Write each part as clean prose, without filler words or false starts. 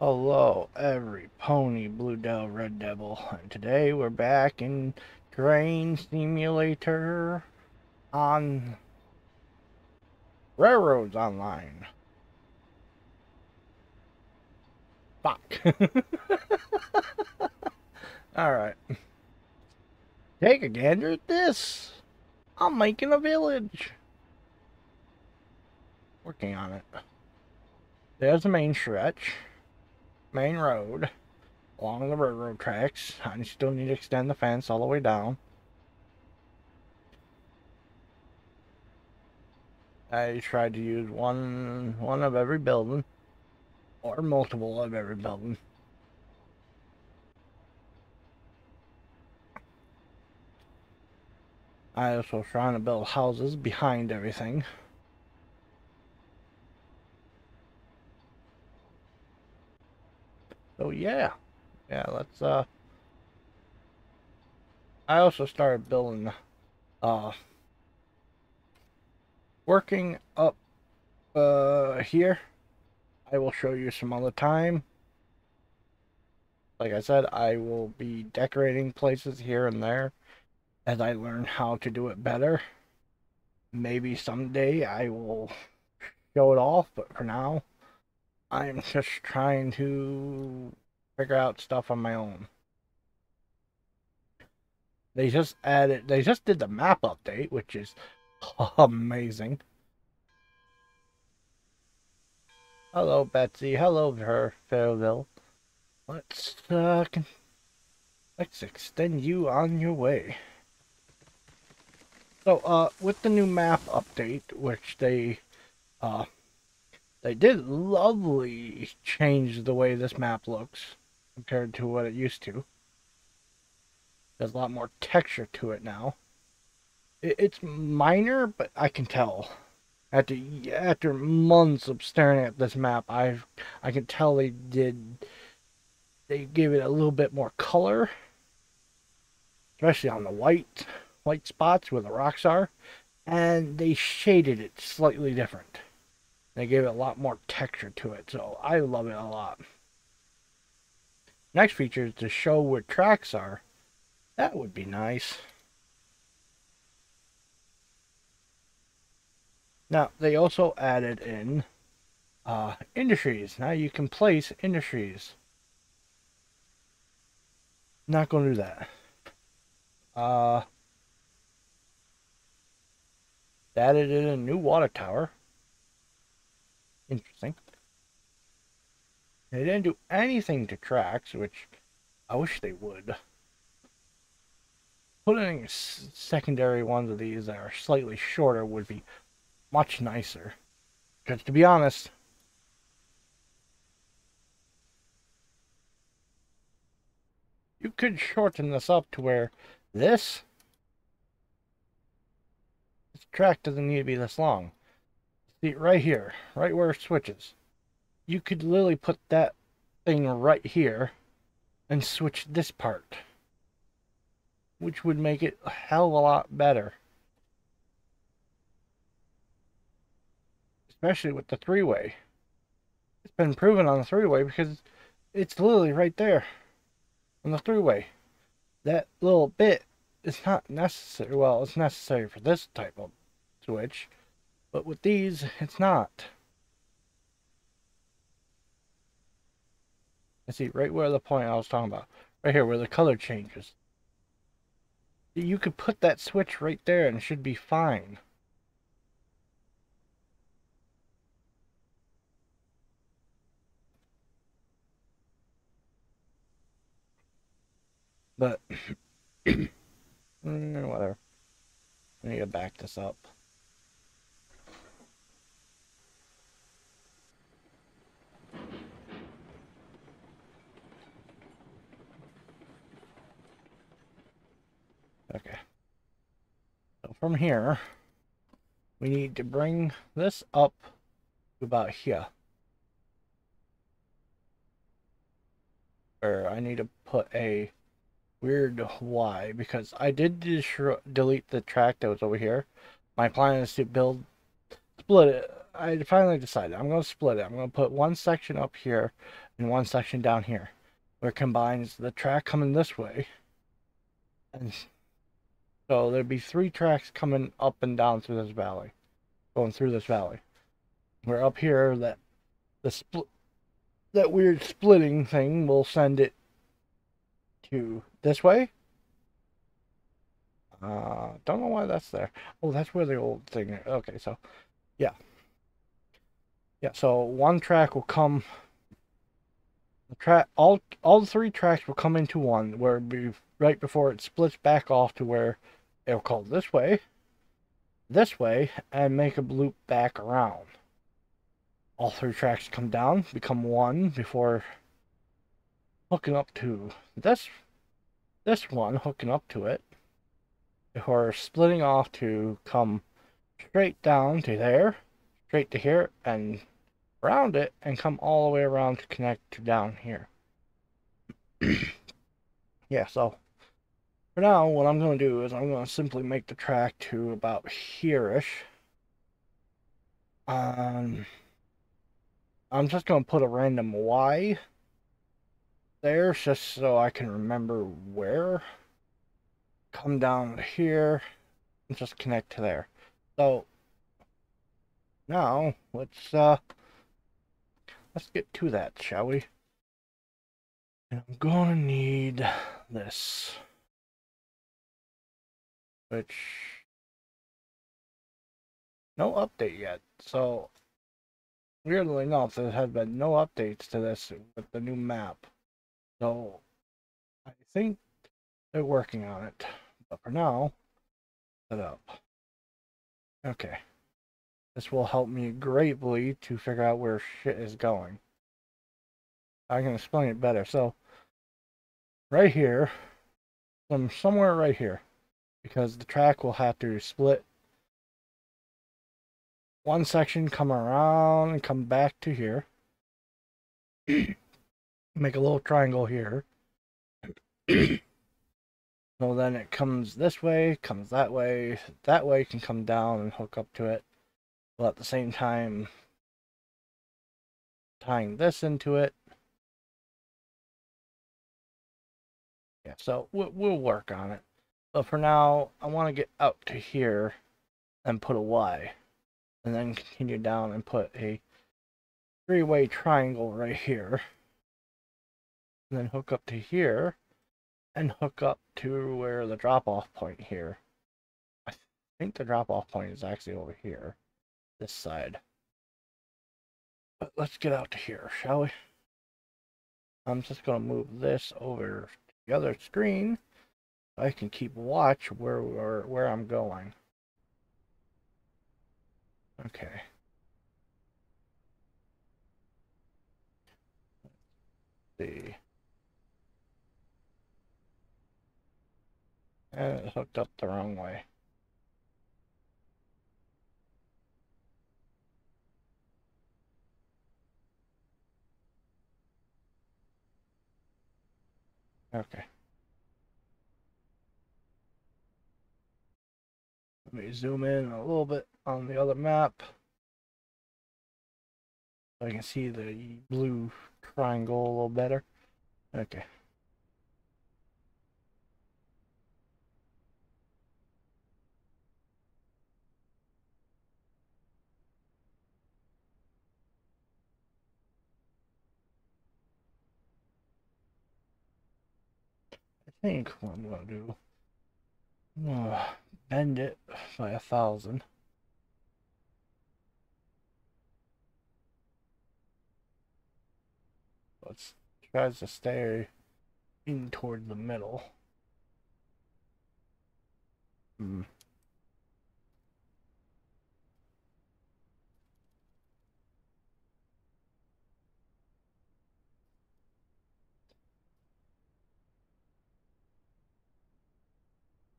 Hello, every pony, Blue Devil, Red Devil, and today we're back in Terrain Simulator on Railroads Online. Fuck. Alright. Take a gander at this. I'm making a village. Working on it. There's the main stretch. Main road. Along the railroad tracks. I still need to extend the fence all the way down. I tried to use one of every building. Or multiple of every building. I also trying to build houses behind everything. So yeah, let's I also started building working up here. I will show you some other time. Like I said, I will be decorating places here and there as I learn how to do it better. Maybe someday I will show it off, but for now, I'm just trying to figure out stuff on my own. They just did the map update, which is amazing. Hello, Betsy. Hello, Fairville. Let's extend you on your way. So, with the new map update, which they did lovely change the way this map looks compared to what it used to. There's a lot more texture to it now. It's minor, but I can tell. After months of staring at this map, I can tell they gave it a little bit more color, especially on the white spots where the rocks are, and they shaded it slightly different. They gave it a lot more texture to it, so I love it a lot. Next feature is to show where tracks are. That would be nice. Now, they also added in industries. Now you can place industries. Not going to do that. They added in a new water tower. Interesting. They didn't do anything to tracks, which I wish they would. Putting secondary ones of these that are slightly shorter would be much nicer. Because to be honest, you could shorten this up to where this track doesn't need to be this long. See, right here, right where it switches. You could literally put that thing right here and switch this part, which would make it a hell of a lot better. Especially with the three-way. It's been proven on the three-way because it's literally right there on the three-way. That little bit is not necessary. Well, it's necessary for this type of switch, but with these, it's not. I see right where the point I was talking about. Right here where the color changes. You could put that switch right there and it should be fine. But whatever. I need to back this up. Okay. So from here, we need to bring this up to about here. Or I need to put a weird Y because I did delete the track that was over here. My plan is to split it I finally decided I'm going to split it. I'm going to put one section up here and one section down here, where it combines the track coming this way. And so there'd be 3 tracks coming up and down through this valley, going through this valley. Where up here, that weird splitting thing will send it to this way. Don't know why that's there. Oh, that's where the old thing is. Okay, so yeah. Yeah, so one track will come, all 3 tracks will come into one, where it'll be right before it splits back off to where it'll go this way, and make a loop back around. All 3 tracks come down, become one before hooking up to this one, hooking up to it, before splitting off to come straight down to there, straight to here, and around it, and come all the way around to connect to down here. Yeah, so for now, what I'm going to do is I'm going to simply make the track to about here-ish. I'm just going to put a random Y there, just so I can remember where. Come down here and just connect to there. So now let's get to that, shall we? And I'm gonna need this, which no update yet. So weirdly enough, there have been no updates to this with the new map. So I think they're working on it. But for now, set up. Okay. This will help me greatly to figure out where shit is going. I can explain it better. So right here, somewhere right here, because the track will have to split one section, come around and come back to here. Make a little triangle here. So then it comes this way, comes that way can come down and hook up to it, while at the same time tying this into it. Yeah, so we'll work on it. But for now, I want to get out to here and put a Y, and then continue down and put a 3-way triangle right here, and then hook up to here, and hook up to where the drop-off point here. I think the drop-off point is actually over here, this side. But let's get out to here, shall we? I'm just going to move this over to the other screen so I can keep watch where I'm going. Okay. Let's see. And it hooked up the wrong way. Okay. Let me zoom in a little bit on the other map so I can see the blue triangle a little better. Okay. I think what I'm going to do, I'm going to bend it by 1,000. Let's try to stay in toward the middle.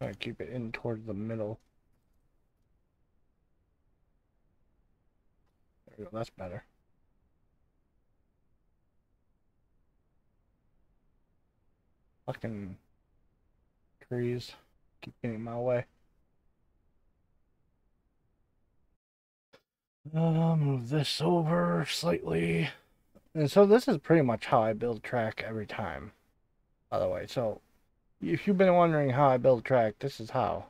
I keep it in toward the middle. There we go, that's better. Fucking trees keep getting in my way. Move this over slightly. And so this is pretty much how I build track every time, by the way. So if you've been wondering how I build track, this is how.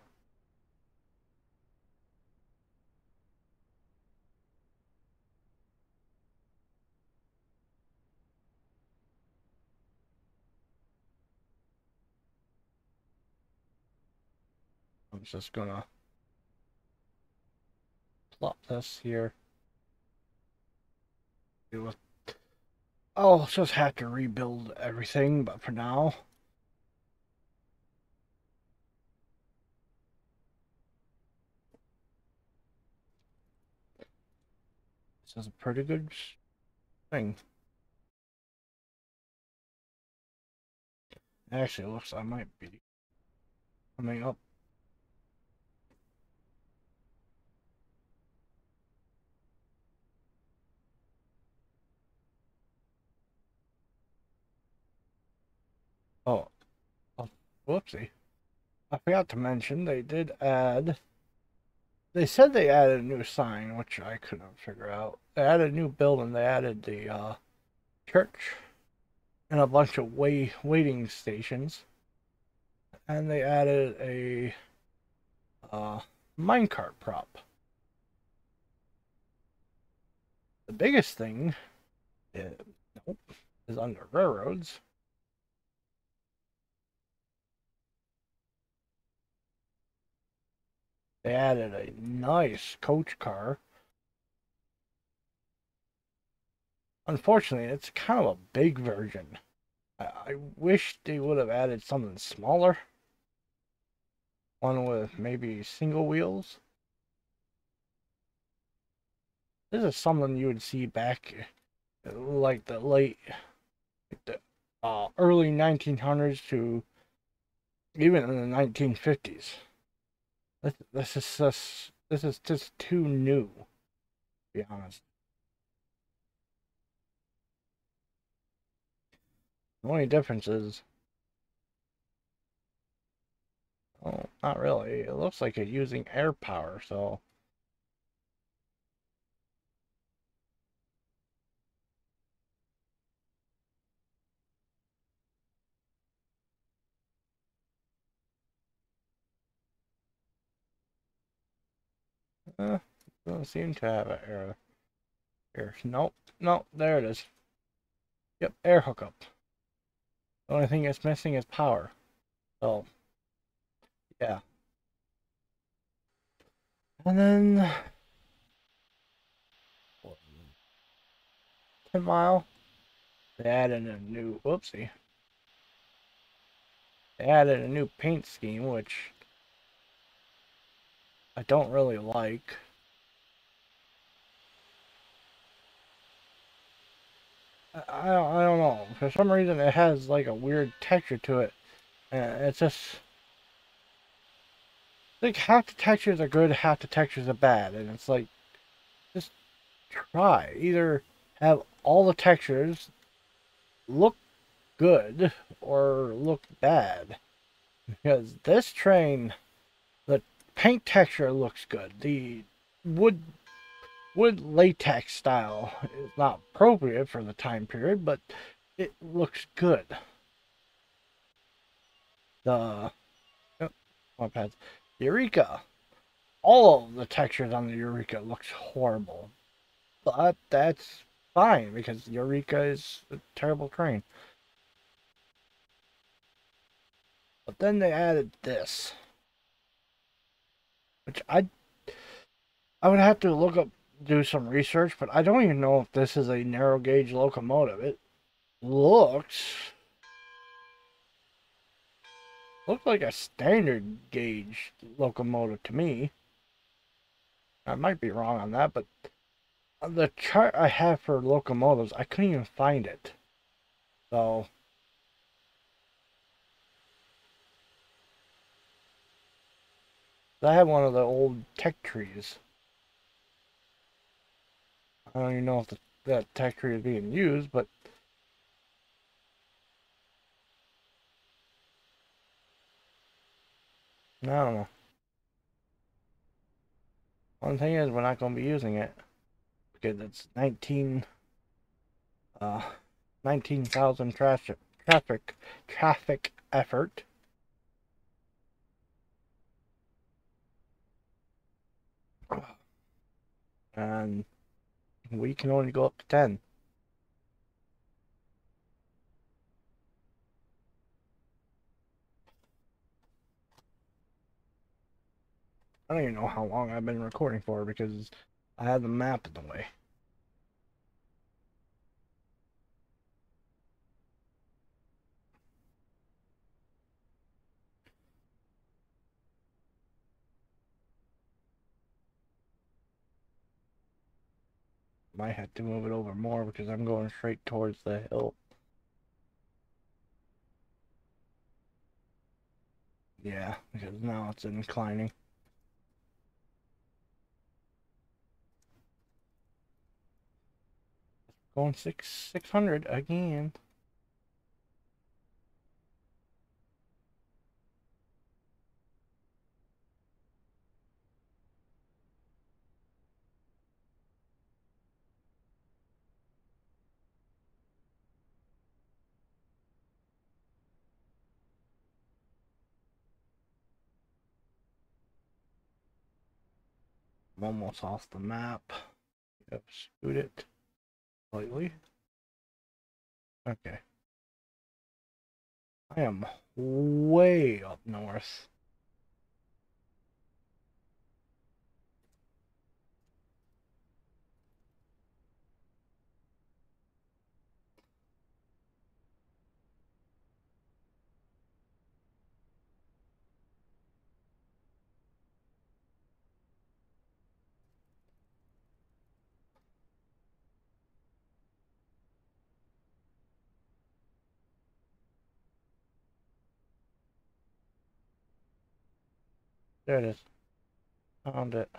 I'm just gonna plop this here. I'll just have to rebuild everything, but for now, this is a pretty good thing. Actually, it looks I might be coming up. Oh, oh, whoopsie. I forgot to mention they did add. They said they added a new sign, which I couldn't figure out. They added a new building. They added the church and a bunch of waiting stations, and they added a minecart prop. The biggest thing is, nope, is under railroads. They added a nice coach car. Unfortunately, it's kind of a big version. I wish they would have added something smaller. One with maybe single wheels. This is something you would see back like the late, like the early 1900s to even in the 1950s. This is just too new, to be honest. The only difference is, oh, not really. It looks like it's using air power, so uh, doesn't seem to have an air. Nope, nope. There it is. Yep, air hookup. The only thing it's missing is power. So yeah, and then 10 mile. They added a new. Whoopsie. They added a new paint scheme, which I don't really like. I don't know. For some reason, it has like a weird texture to it. And it's just like half the textures are good, half the textures are bad. And it's like, just try. Either have all the textures look good or look bad. Because this train, the paint texture looks good. The wood wood latex style is not appropriate for the time period, but it looks good. The oh, my pads. Eureka. All of the textures on the Eureka looks horrible. But that's fine because Eureka is a terrible train. But then they added this, which I would have to look up, do some research, but I don't even know if this is a narrow gauge locomotive. It looks looks like a standard gauge locomotive to me. I might be wrong on that, but the chart I have for locomotives, I couldn't even find it. So I have one of the old tech trees. I don't even know if that tech tree is being used, but I don't know. One thing is, we're not going to be using it. because it's 19,000 traffic effort. And we can only go up to 10. I don't even know how long I've been recording for because I had the map in the way. Might have to move it over more because I'm going straight towards the hill. Yeah, because now it's inclining. Going 600 again. I'm almost off the map. Yep, scoot it slightly. Okay. I am way up north. There it is. Found it.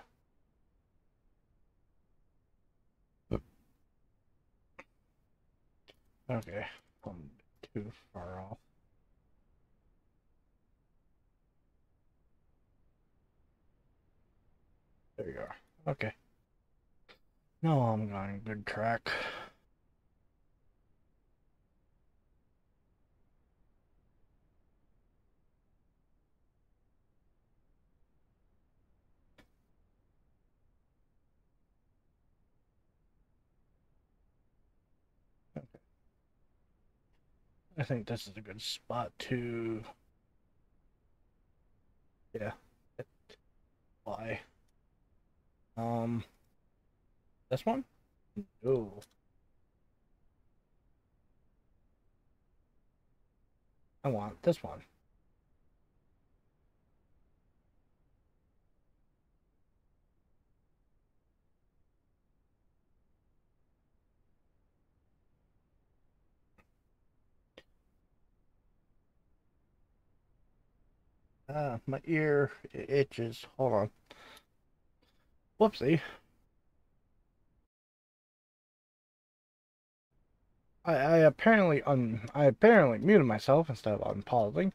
Okay. I'm too far off. There you are. Okay. No, I'm on a good track. I think this is a good spot to, yeah, fly. Um, this one? Oh, I want this one. My ear itches. Hold on. Whoopsie. I apparently muted myself instead of unpausing.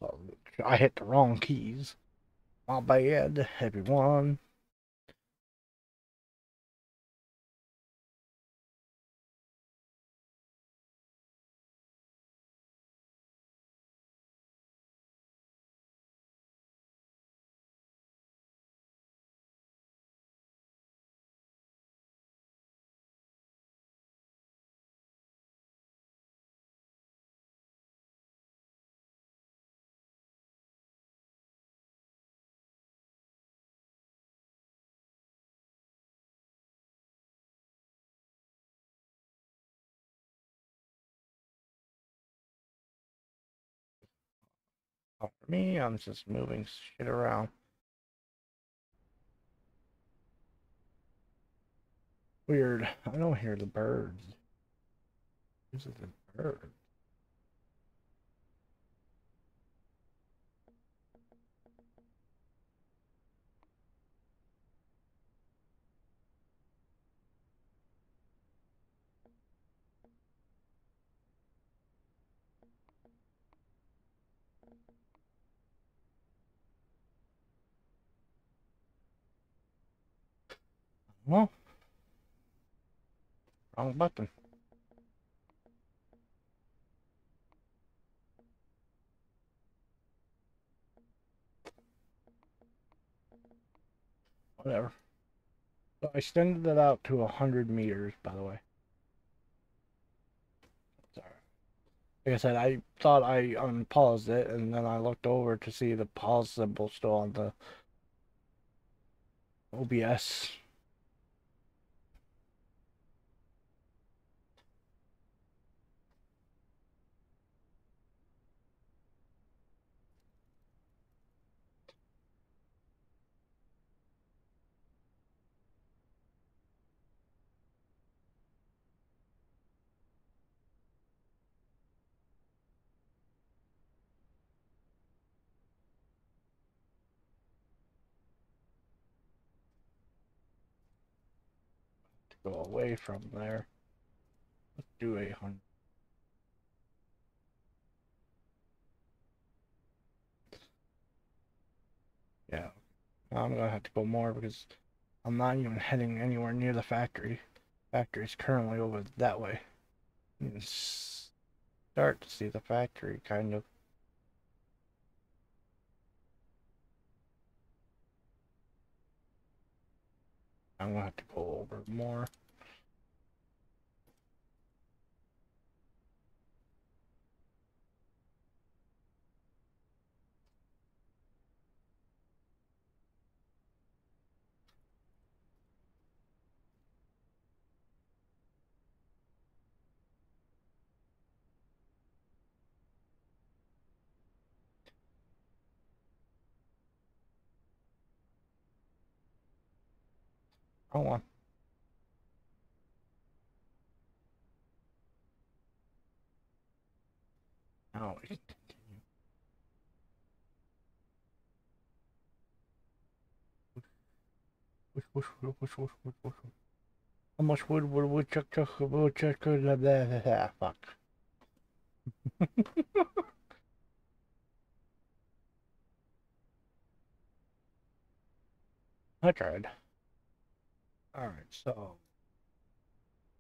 So I hit the wrong keys. My bad, everyone. For me, I'm just moving shit around. Weird. I don't hear the birds. This is the bird. Well, wrong button. Whatever. So I extended it out to 100 meters, by the way. Sorry. Like I said, I thought I unpaused it, and then I looked over to see the pause symbol still on the OBS. To go away from there. Let's do 800. Yeah. I'm gonna have to go more because I'm not even heading anywhere near the factory. Factory's currently over that way. You can start to see the factory, kind of. I'm gonna have to go over more. Hold on. Now we can continue. Whoosh. How much wood would woodchuck blah, blah, blah, fuck. I tried. Alright, so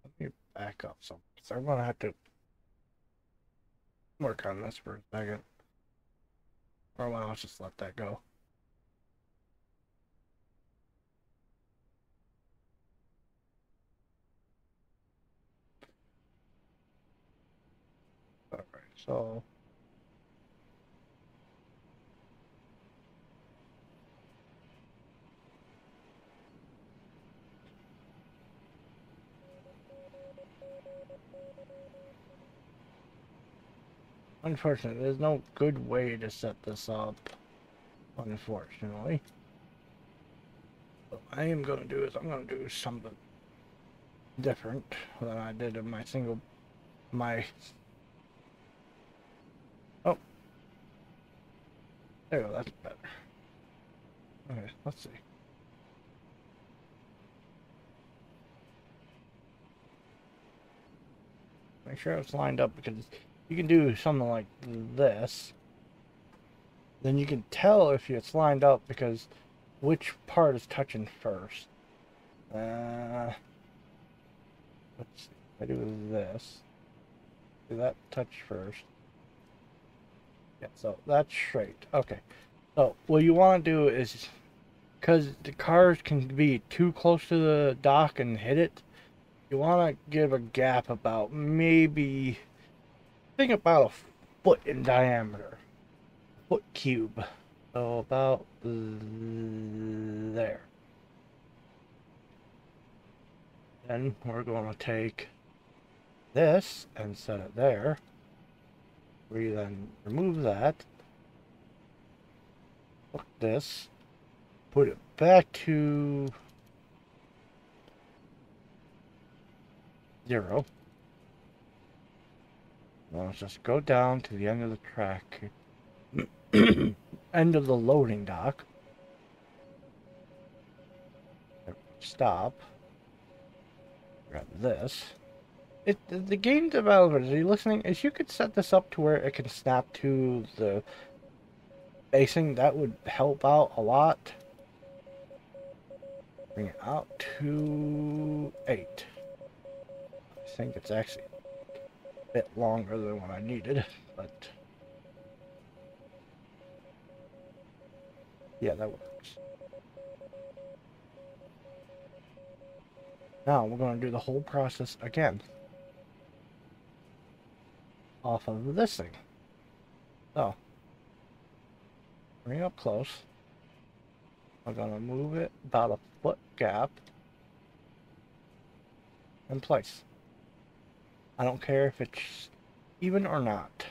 let me back up some. So I'm gonna have to work on this for a second. Or well, I'll just let that go. Alright, so unfortunately, there's no good way to set this up, unfortunately. What I am going to do is I'm going to do something different than I did in my... Oh, there we go, that's better. Okay, let's see. Make sure it's lined up because you can do something like this. Then you can tell if it's lined up because which part is touching first. Let's see. If I do this. Do that touch first. Yeah, so that's straight. Okay. So what you want to do is, because the cars can be too close to the dock and hit it, you want to give a gap about maybe, think about a foot in diameter. Foot cube. So about there. Then we're going to take this and set it there. We then remove that. Hook this. Put it back to 0. Now let's just go down to the end of the track. End of the loading dock. Stop. Grab this. The game developers, are you listening? If you could set this up to where it can snap to the facing, that would help out a lot. Bring it out to 8. I think it's actually a bit longer than what I needed, but yeah, that works. Now we're going to do the whole process again off of this thing. So, bring it up close. I'm going to move it about a foot gap in place. I don't care if it's even or not.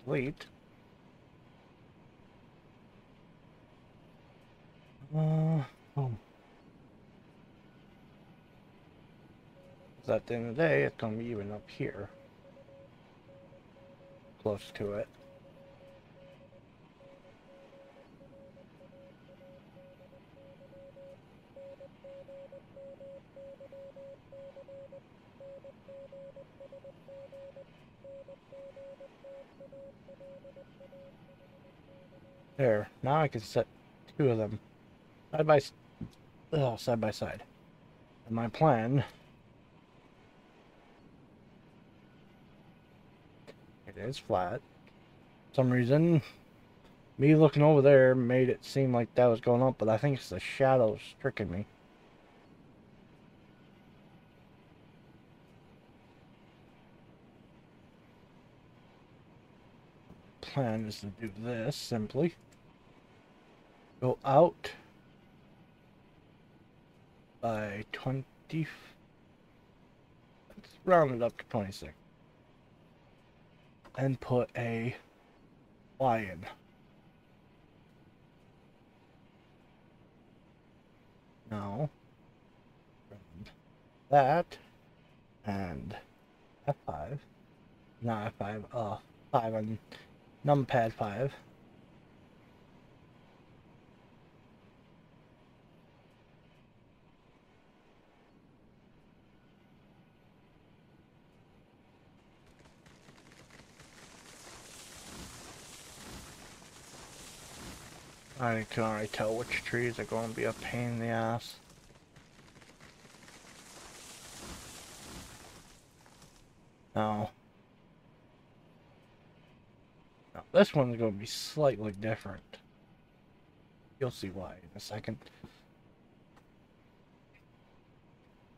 Delete. Oh. At the end of the day, it's going to be even up here. Close to it. There. Now I can set 2 of them side by side. And my plan, it is flat. For some reason, me looking over there made it seem like that was going up, but I think it's the shadows tricking me. Plan is to do this simply. Go out by 20. Let's round it up to 26. And put a Y in. Now, that and F5. Not F5, 5 on numpad 5. I can already tell which trees are going to be a pain in the ass. Now this one's going to be slightly different. You'll see why in a second.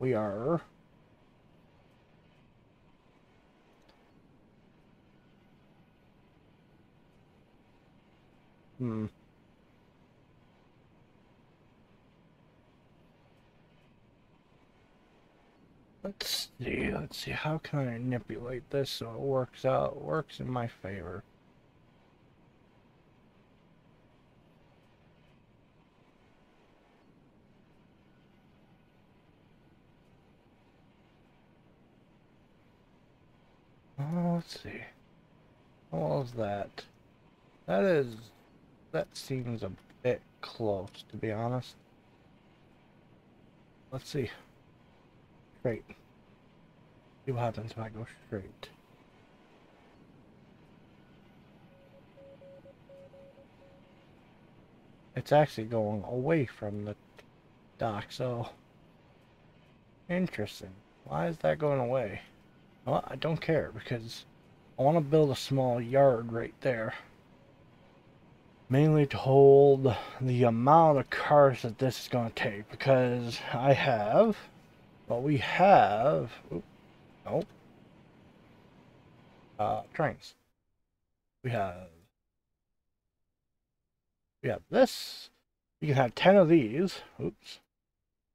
We are let's see, how can I manipulate this so it works in my favor? Let's see. How well is that? That seems a bit close, to be honest. Let's see. Straight. See what happens if I go straight. It's actually going away from the dock, so interesting. Why is that going away? Well, I don't care because I want to build a small yard right there. Mainly to hold the amount of cars that this is going to take, because we have, trains. We have this. You can have 10 of these. Oops.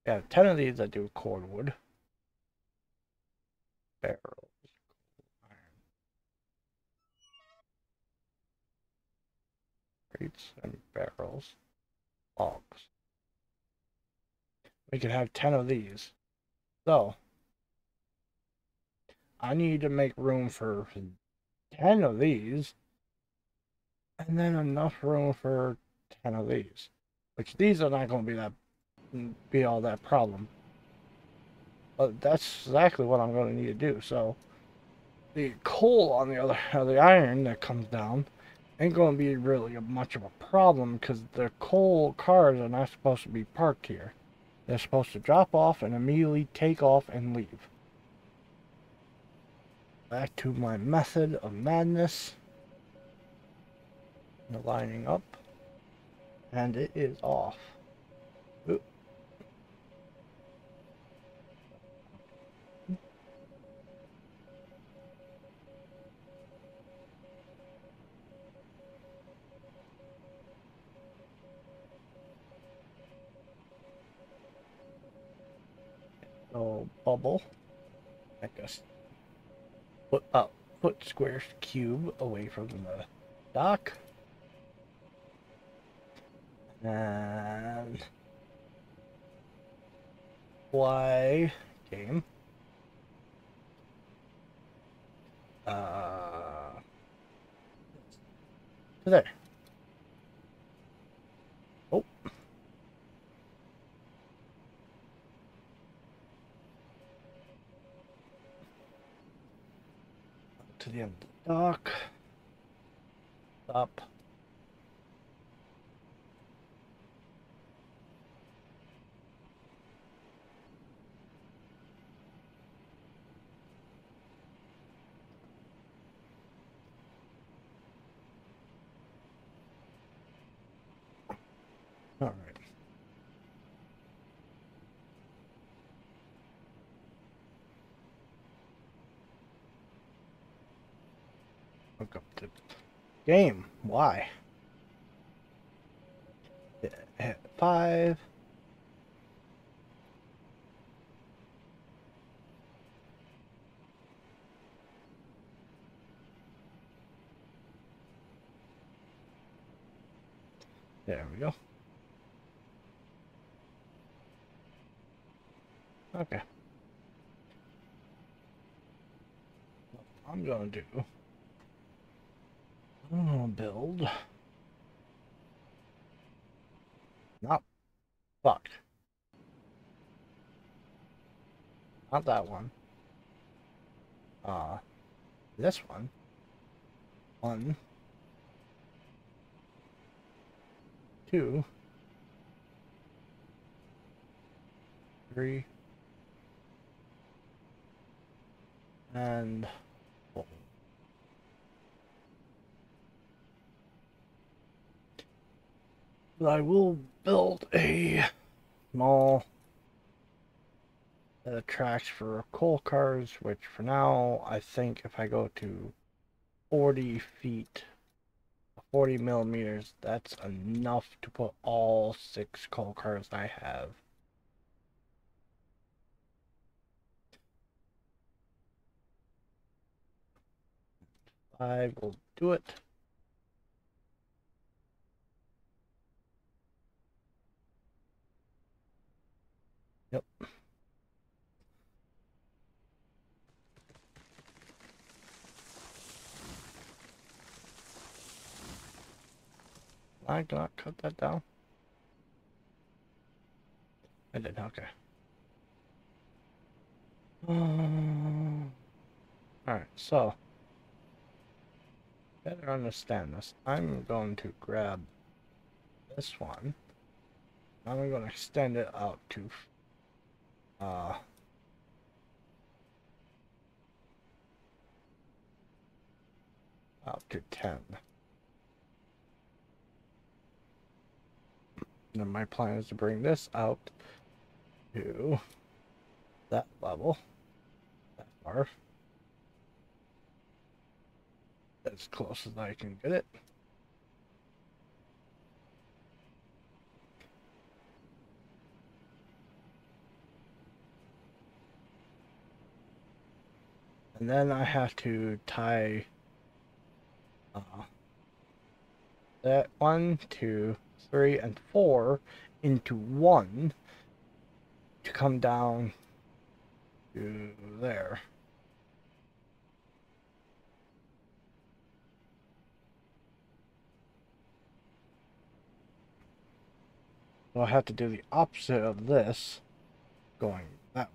Yeah, 10 of these that do cordwood. Barrels. Iron. Crates and barrels. Logs. We can have 10 of these. So, I need to make room for 10 of these. And then enough room for 10 of these. Which these are not going to be all that problem. But that's exactly what I'm going to need to do. So the coal on the other, the iron that comes down, ain't going to be really much of a problem because the coal cars are not supposed to be parked here. They're supposed to drop off and immediately take off and leave. Back to my method of madness. The lining up. And it is off. Ooh. So bubble. I guess foot square cube away from the dock. And Y game. There. Oh. To the end of the dock. Stop. All right. Hook up the game. Why? Hit 5. There we go. Okay. I'm gonna build. Not fuck. Not that one. This one. 1, 2, 3, and 4. But I will build a small set of tracks for coal cars, which for now, I think if I go to 40 feet, 40 millimeters, that's enough to put all 6 coal cars I have. 5 will do it. Yep. I cannot cut that down. I did, okay. Alright, so better understand this. I'm going to grab this one. I'm going to extend it out to out to 10. And my plan is to bring this out to that level, that far, as close as I can get it. And then I have to tie that 1, 2, 3, and 4 into 1 to come down to there. So I have to do the opposite of this, going that way.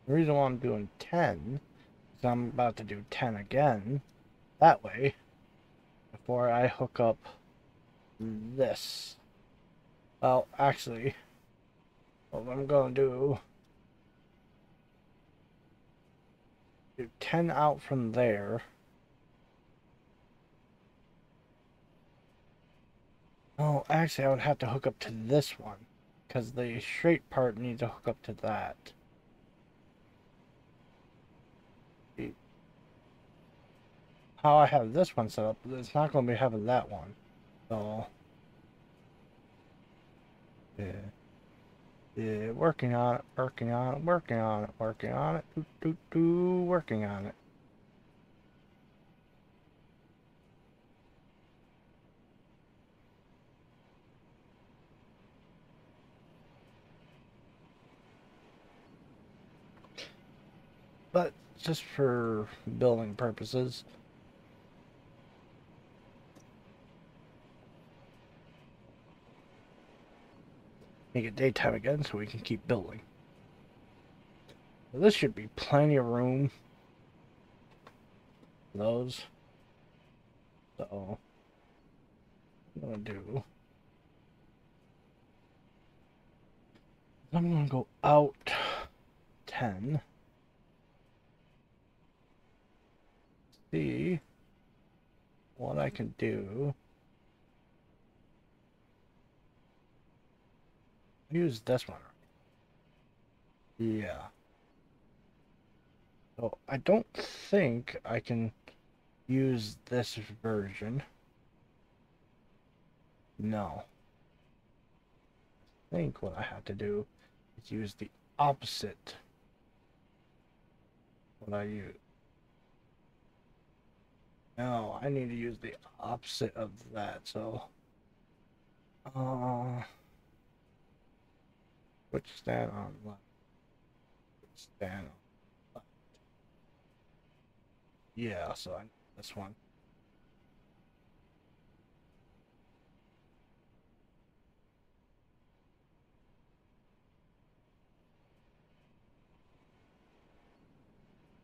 The reason why I'm doing 10 is I'm about to do 10 again. That way, before I hook up this. Well, actually, what I'm going to do 10 out from there. Oh, actually, I would have to hook up to this one, because the straight part needs to hook up to that. How I have this one set up, it's not going to be having that one. So, yeah. Yeah, working on it, working on it, working on it, working on it, working on it. But just for building purposes. Make it daytime again so we can keep building. So this should be plenty of room for those. So what I'm gonna do, I'm gonna go out 10. See what I can do. Use this one. Yeah. So I don't think I can use this version. No. I think what I have to do is use the opposite what I use. No, I need to use the opposite of that, so which stand on left? Stand on left. Yeah, so I need this one.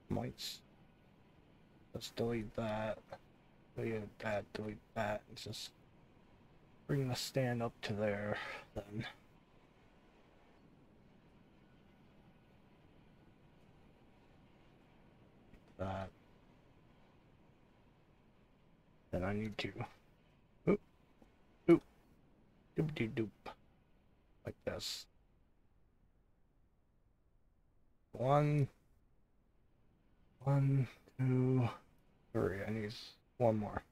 Might let's delete that. Delete that, delete that. Let's just bring the stand up to there then. That. Then I need to oop, oop, doop dee doop. Like this. 1, 1, 2, 3. I need one more.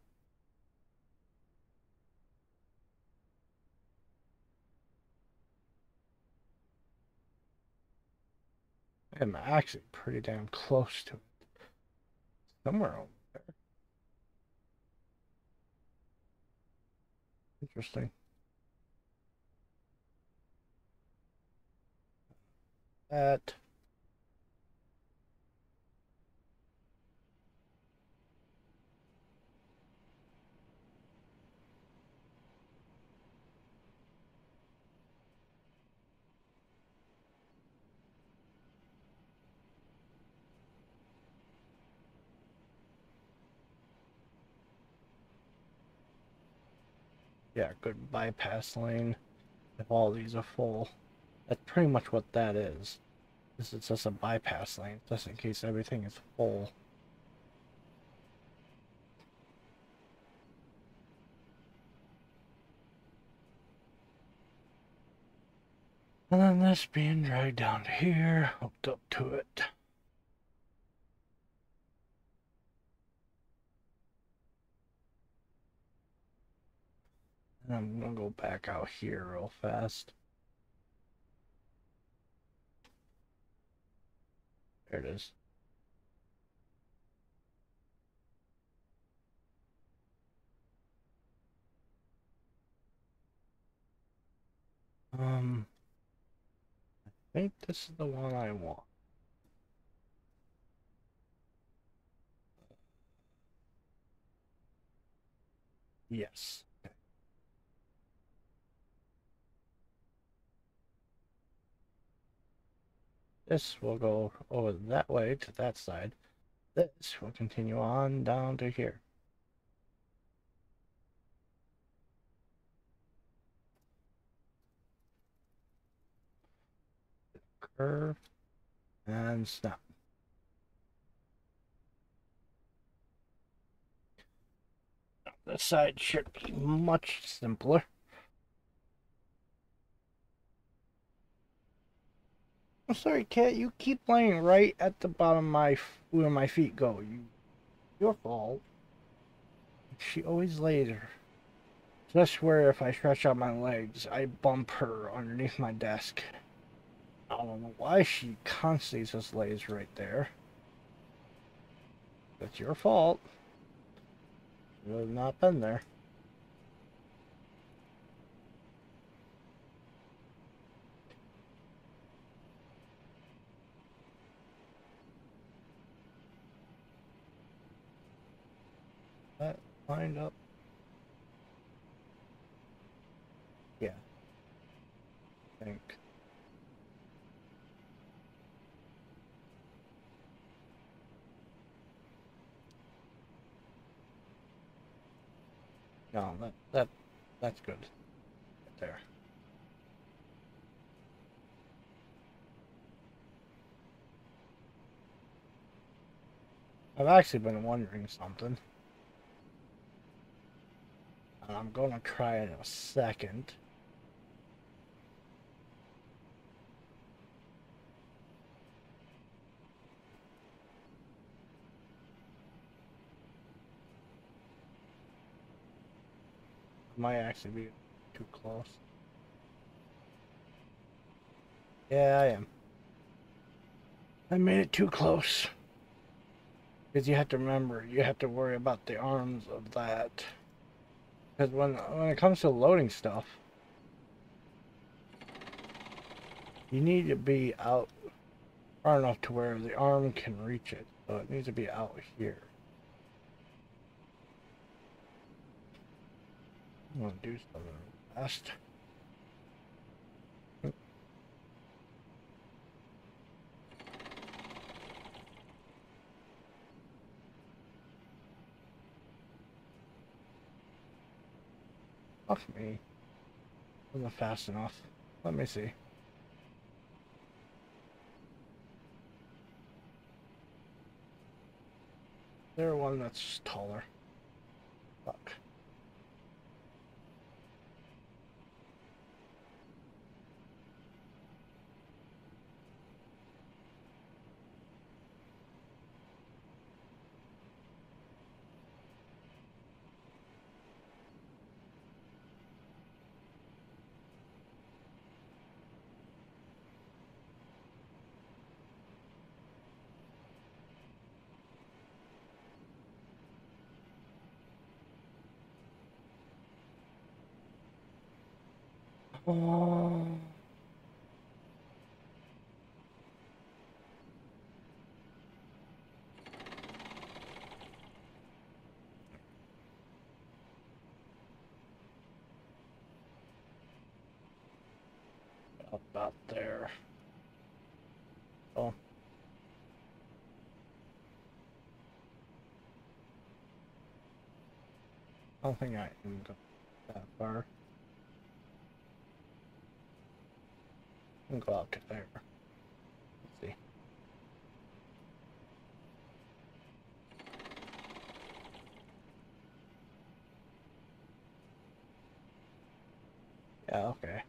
I'm actually pretty damn close to it. Somewhere over there. Interesting. That. Yeah, good bypass lane if all these are full. That's pretty much what that is. This is just a bypass lane, just in case everything is full. And then this being dragged down to here, hooked up to it. And I'm gonna go back out here real fast. There it is. I think this is the one I want. Yes. This will go over that way to that side. This will continue on down to here. Curve and snap. This side should be much simpler. I'm sorry, cat. You keep laying right at the bottom of my where my feet go. Your fault. She always lays her. So I swear, if I stretch out my legs, I bump her underneath my desk. I don't know why she constantly just lays right there. That's your fault. You have not been there. That lined up. Yeah. I think. No, that's good. Right there. I've actually been wondering something. And I'm gonna try it in a second. Might actually be too close. Yeah, I am. I made it too close. Because you have to remember, you have to worry about the arms of that. Because when it comes to loading stuff, you need to be out far enough to where the arm can reach it. So it needs to be out here. I'm going to do something fast. Fuck me. Wasn't fast enough. Let me see. There's one that's taller. Fuck. Oh. About there. Oh. I don't think I can go that far. I can go out to there. Let's see. Yeah, okay.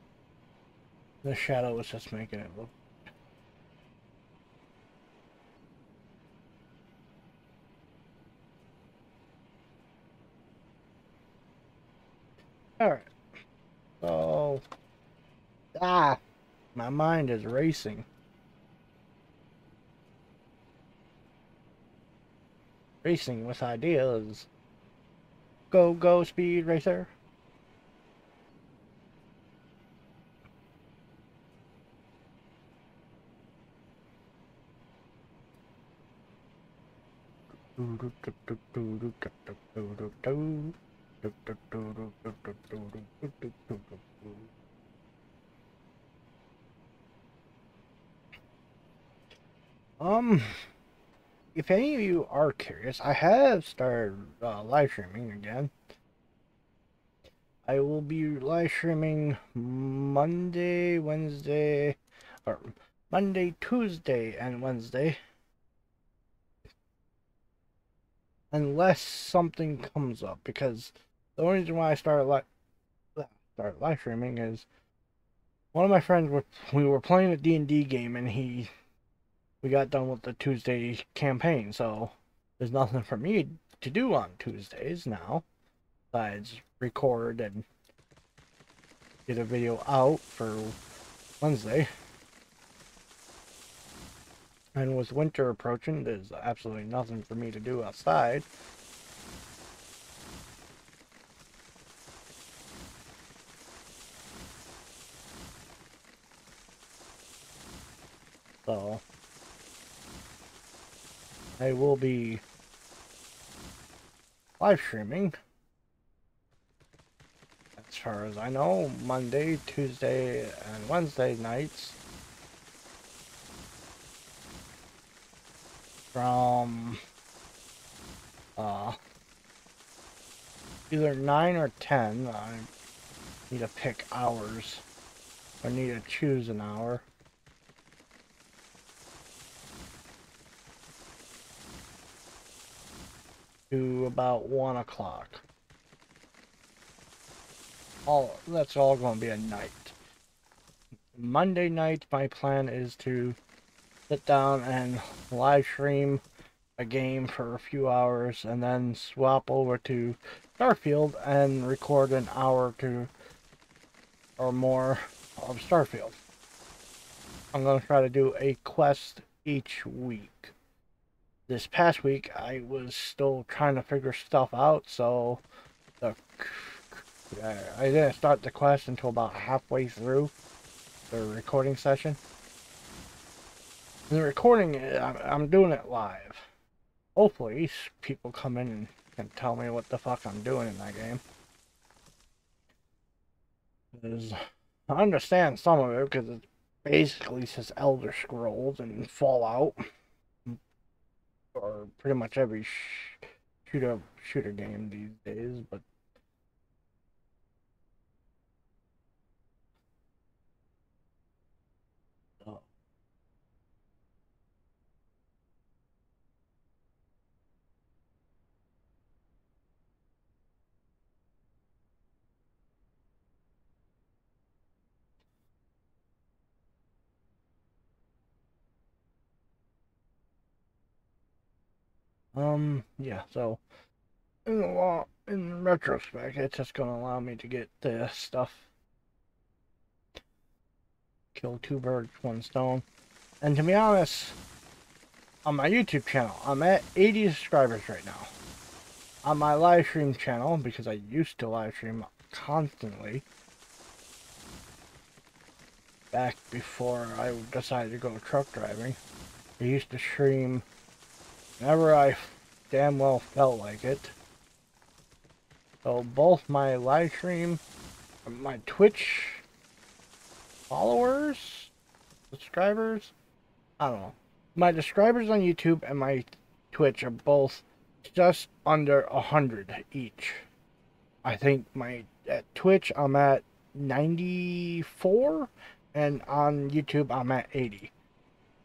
The shadow was just making it look. Alright. So. Ah! My mind is racing. Racing with ideas. Go, go, speed racer. If any of you are curious, I have started live streaming again. I will be live streaming Monday, Wednesday, or Monday, Tuesday, and Wednesday. Unless something comes up, because the only reason why I started live streaming is one of my friends we were playing a D&D game, and we got done with the Tuesday campaign, so there's nothing for me to do on Tuesdays now besides record and get a video out for Wednesday. And with winter approaching, there's absolutely nothing for me to do outside. So I will be live streaming, as far as I know, Monday, Tuesday, and Wednesday nights from either 9 or 10. I need to pick hours. I need to choose an hour. To about 1 o'clock. That's all going to be at night. Monday night, my plan is to sit down and live stream a game for a few hours and then swap over to Starfield and record an hour or more of Starfield. I'm going to try to do a quest each week. This past week I was still trying to figure stuff out, so I didn't start the quest until about halfway through the recording session. And the recording, I'm doing it live. Hopefully people come in and can tell me what the fuck I'm doing in that game. Because I understand some of it, because it basically says Elder Scrolls and Fallout, or pretty much every shooter game these days, but yeah, so in retrospect, it's just gonna allow me to get the stuff, kill two birds, one stone. And to be honest, on my YouTube channel, I'm at 80 subscribers right now. On my live stream channel, because I used to live stream constantly, back before I decided to go truck driving, I used to stream whenever I damn well felt like it. So both my live stream, my Twitch followers, subscribers, I don't know. My subscribers on YouTube and my Twitch are both just under 100 each. I think at Twitch I'm at 94, and on YouTube I'm at 80.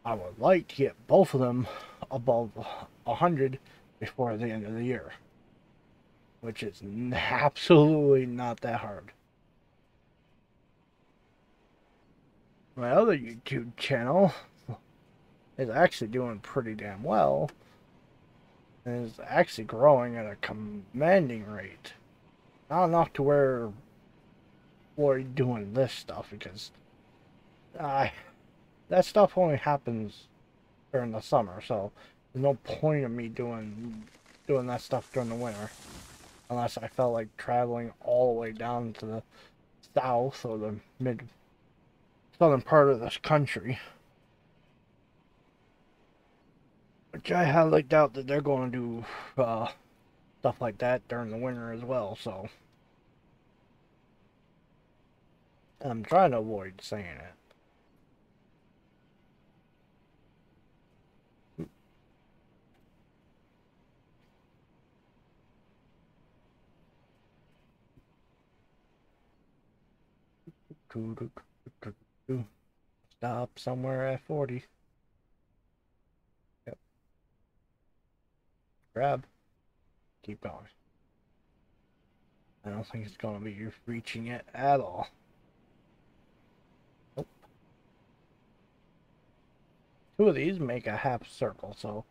I would like to get both of them above 100 before the end of the year, which is absolutely not that hard. My other YouTube channel is actually doing pretty damn well, and is actually growing at a commanding rate. Not enough to where we're doing this stuff, because that stuff only happens during the summer, so there's no point of me doing that stuff during the winter, unless I felt like traveling all the way down to the south or the mid southern part of this country, which I highly doubt that they're going to do stuff like that during the winter as well. So I'm trying to avoid saying it. Stop somewhere at 40. Yep. Grab. Keep going. I don't think it's going to be reaching it at all. Nope. Two of these make a half circle, so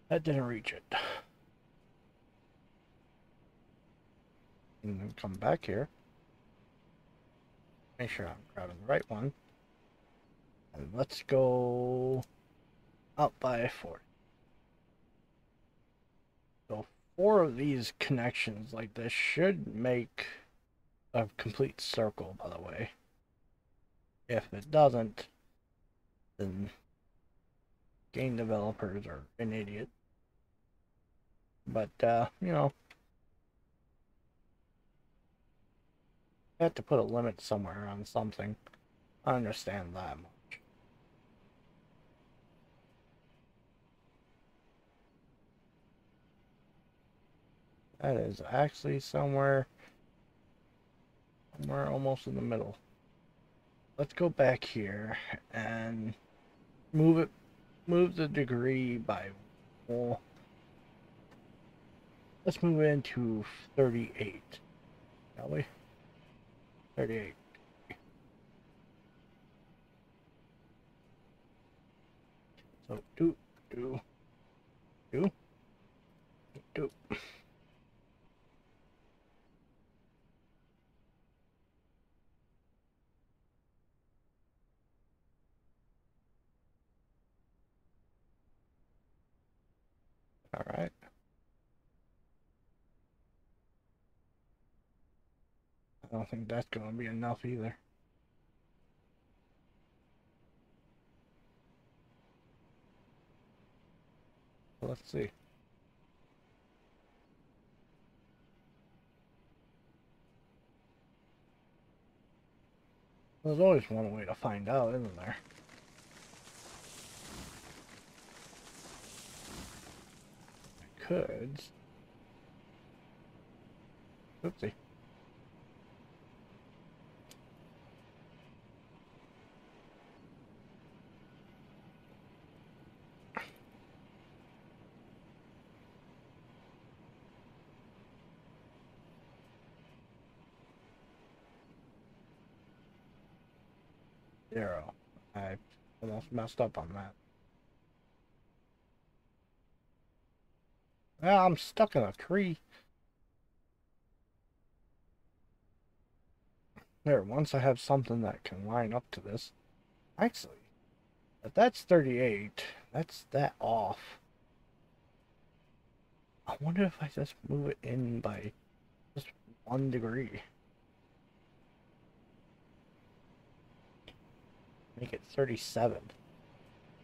that didn't reach it. And then come back here. Make sure I'm grabbing the right one. And let's go up by 40. So 4 of these connections like this should make a complete circle, by the way. If it doesn't, then game developers are an idiot. But, you know, you have to put a limit somewhere on something. I understand that much. That is actually somewhere almost in the middle. Let's go back here and move the degree by, well, let's move it into 38, shall we? 38. So do. All right. I don't think that's going to be enough either. So let's see. There's always one way to find out, isn't there? I could. Oopsie. Zero. I almost messed up on that. Ah, I'm stuck in a tree. There, once I have something that can line up to this. Actually, if that's 38, that's that off. I wonder if I just move it in by just 1 degree. Make it 37.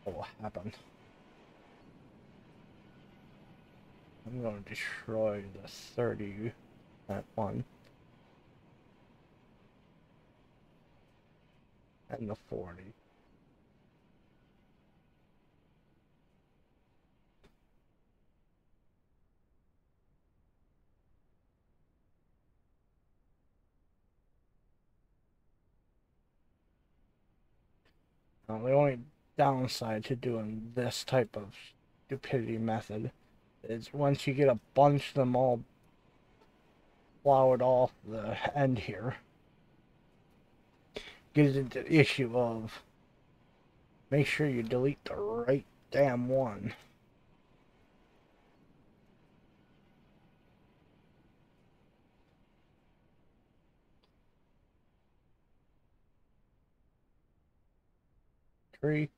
What will happen? I'm going to destroy the 30 at 1. And the 40. Now, the only downside to doing this type of stupidity method is once you get a bunch of them all plowed off the end here, gets into the issue of make sure you delete the right damn one. Three.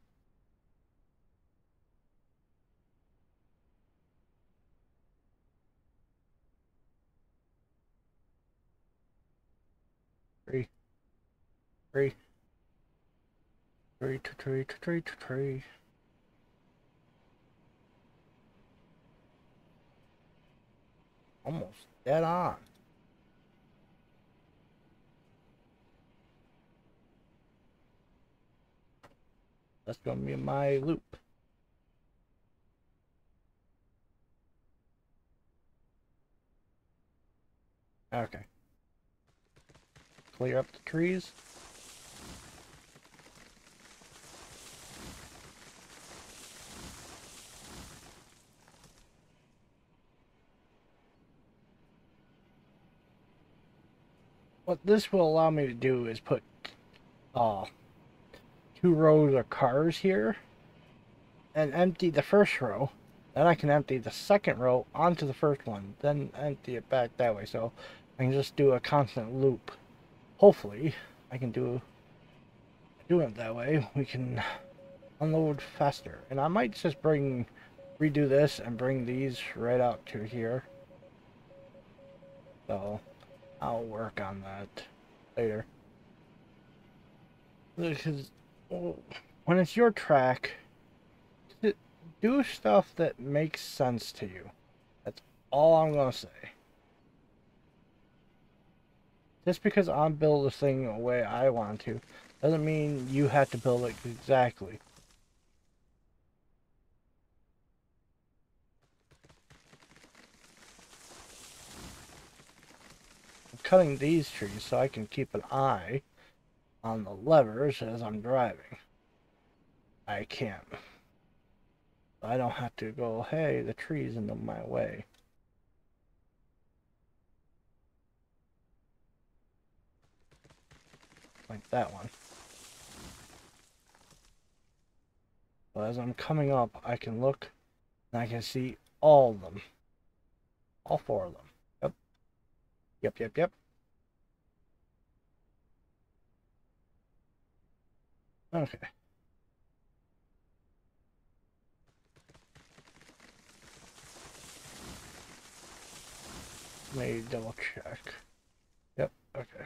Three. Three. Three. Three. Three. Three. Almost dead on. That's gonna be my loop. Okay. clear up the trees. What this will allow me to do is put uh, 2 rows of cars here and empty the first row. Then I can empty the second row onto the first one, then empty it back that way. So I can just do a constant loop. Hopefully, I can do it that way. We can unload faster. And I might just redo this and bring these right out to here. So I'll work on that later. Because when it's your track, do stuff that makes sense to you. That's all I'm gonna say. Just because I'm building this thing the way I want to, doesn't mean you have to build it exactly. I'm cutting these trees so I can keep an eye on the levers as I'm driving. I can't. I don't have to go, hey, the tree's in my way. Like that one. But as I'm coming up, I can look and I can see all of them. All 4 of them. Yep. Yep, yep, yep. Okay. Let me double check. Yep, okay.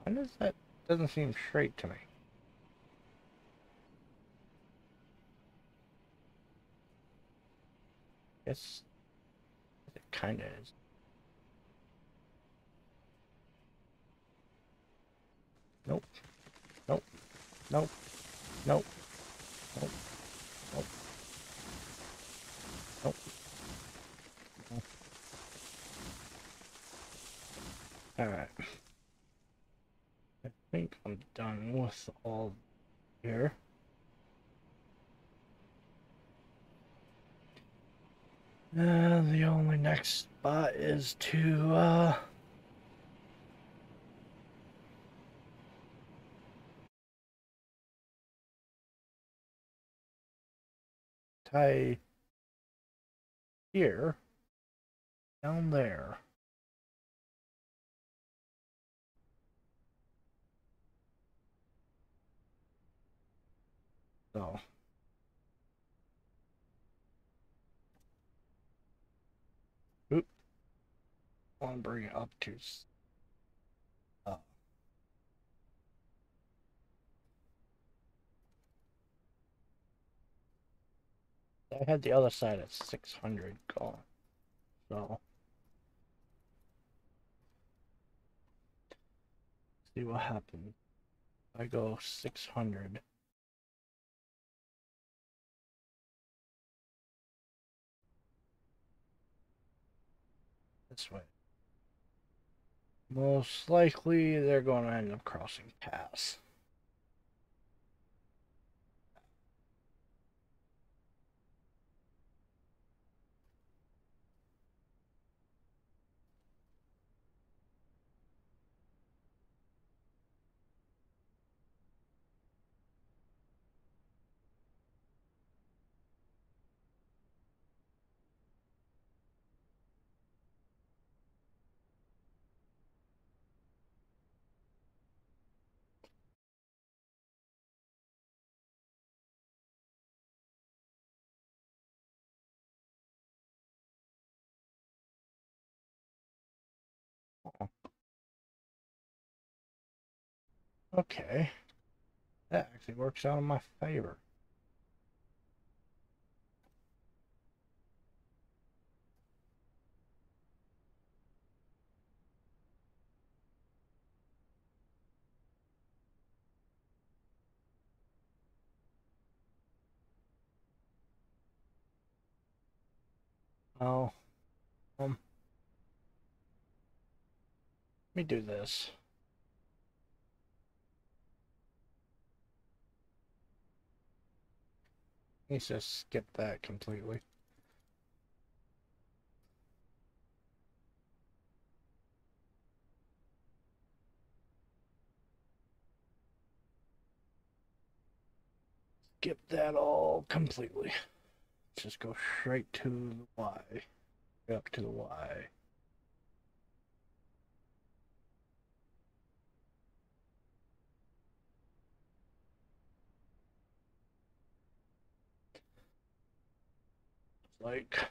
Why does that doesn't seem straight to me? Yes, it kinda is. Nope, nope, nope, nope, nope, nope, nope. Alright. I think I'm done with all here. The only next spot is to tie here down there. So oop, I want to bring it up to uh, I had the other side at 600 going. So see what happens. I go 600. This way. Most likely they're going to end up crossing paths. Okay. That actually works out in my favor. Oh, let me do this. Let's just skip that completely. Skip that all completely. Let's just go straight to the Y. Up to the Y. Like,